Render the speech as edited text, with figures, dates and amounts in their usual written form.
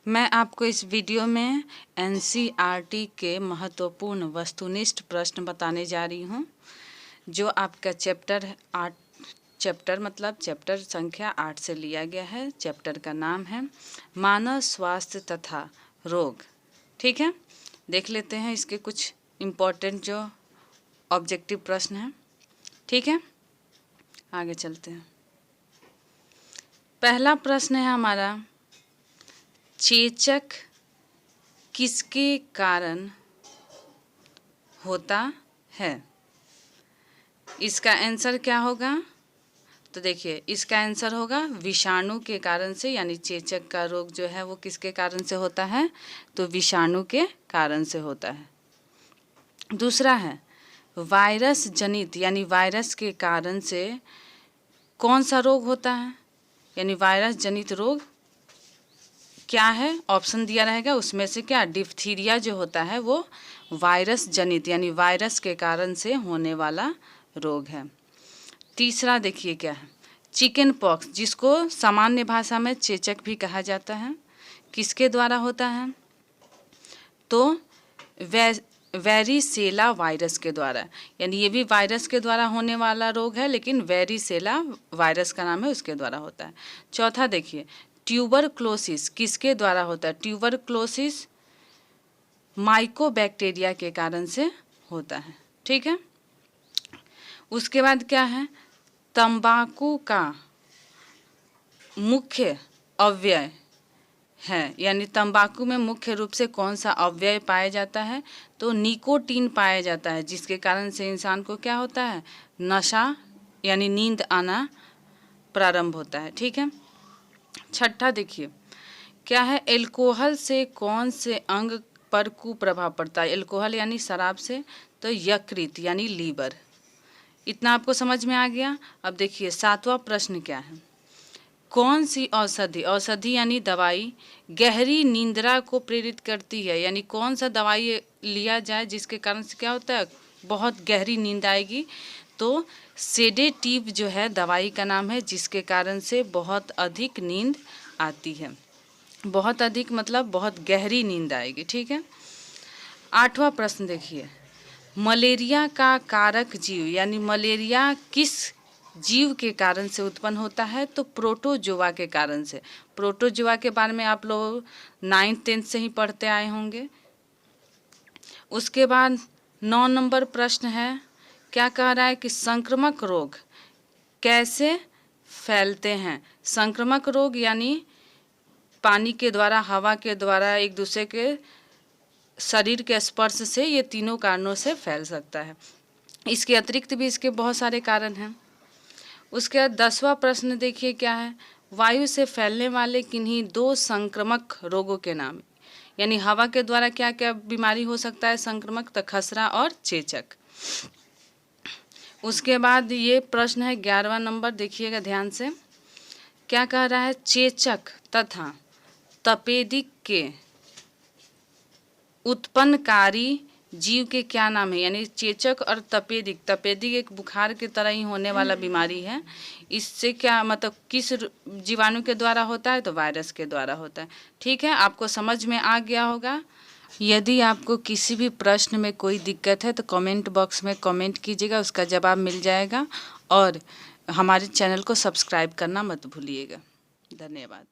मैं आपको इस वीडियो में एनसीईआरटी के महत्वपूर्ण वस्तुनिष्ठ प्रश्न बताने जा रही हूँ, जो आपका चैप्टर संख्या 8 से लिया गया है। चैप्टर का नाम है मानव स्वास्थ्य तथा रोग। ठीक है, देख लेते हैं इसके कुछ इम्पोर्टेंट जो ऑब्जेक्टिव प्रश्न हैं। ठीक है, आगे चलते हैं। पहला प्रश्न है हमारा, चेचक किसके कारण होता है? इसका आंसर क्या होगा? तो देखिए, इसका आंसर होगा विषाणु के कारण से, यानी चेचक का रोग जो है वो किसके कारण से होता है? तो विषाणु के कारण से होता है। दूसरा है वायरस जनित, यानी वायरस के कारण से कौन सा रोग होता है? यानी वायरस जनित रोग क्या है? ऑप्शन दिया रहेगा, उसमें से क्या डिप्थीरिया जो होता है वो वायरस जनित यानी वायरस के कारण से होने वाला रोग है। तीसरा देखिए क्या है, चिकन पॉक्स, जिसको सामान्य भाषा में चेचक भी कहा जाता है, किसके द्वारा होता है? तो वेरिसेला वायरस के द्वारा, यानी ये भी वायरस के द्वारा होने वाला रोग है, लेकिन वेरिसेला वायरस का नाम है, उसके द्वारा होता है। चौथा देखिए, ट्यूबरक्लोसिस किसके द्वारा होता है? ट्यूबरक्लोसिस माइकोबैक्टीरिया के कारण से होता है। ठीक है, उसके बाद क्या है, तंबाकू का मुख्य अवयव है, यानी तंबाकू में मुख्य रूप से कौन सा अवयव पाया जाता है? तो निकोटीन पाया जाता है, जिसके कारण से इंसान को क्या होता है? नशा यानी नींद आना प्रारंभ होता है। ठीक है, छठा देखिए क्या है, एल्कोहल से कौन से अंग पर कुप्रभाव पड़ता है? एल्कोहल यानी शराब से, तो यकृत यानी लीवर। इतना आपको समझ में आ गया। अब देखिए सातवां प्रश्न क्या है, कौन सी औषधि, औषधि यानी दवाई, गहरी निंद्रा को प्रेरित करती है? यानी कौन सा दवाई लिया जाए जिसके कारण से क्या होता है? बहुत गहरी नींद आएगी। तो सेडेटिव जो है दवाई का नाम है, जिसके कारण से बहुत अधिक नींद आती है। बहुत अधिक मतलब बहुत गहरी नींद आएगी। ठीक है, आठवां प्रश्न देखिए, मलेरिया का कारक जीव, यानी मलेरिया किस जीव के कारण से उत्पन्न होता है? तो प्रोटोजोआ के कारण से। प्रोटोजोआ के बारे में आप लोग 9th 10th से ही पढ़ते आए होंगे। उसके बाद 9 नंबर प्रश्न है, क्या कह रहा है कि संक्रामक रोग कैसे फैलते हैं? संक्रामक रोग यानी पानी के द्वारा, हवा के द्वारा, एक दूसरे के शरीर के स्पर्श से, ये तीनों कारणों से फैल सकता है। इसके अतिरिक्त भी इसके बहुत सारे कारण हैं। उसके बाद 10वां प्रश्न देखिए क्या है, वायु से फैलने वाले किन्हीं 2 संक्रामक रोगों के नाम, यानी हवा के द्वारा क्या क्या बीमारी हो सकता है संक्रामक? तो खसरा और चेचक। उसके बाद ये प्रश्न है 11वां नंबर, देखिएगा ध्यान से, क्या कह रहा है, चेचक तथा तपेदिक के उत्पन्नकारी जीव के क्या नाम है? यानी चेचक और तपेदिक, तपेदिक एक बुखार के तरह ही होने वाला बीमारी है। इससे क्या मतलब किस जीवाणु के द्वारा होता है? तो वायरस के द्वारा होता है। ठीक है, आपको समझ में आ गया होगा। यदि आपको किसी भी प्रश्न में कोई दिक्कत है तो कमेंट बॉक्स में कमेंट कीजिएगा, उसका जवाब मिल जाएगा। और हमारे चैनल को सब्सक्राइब करना मत भूलिएगा। धन्यवाद।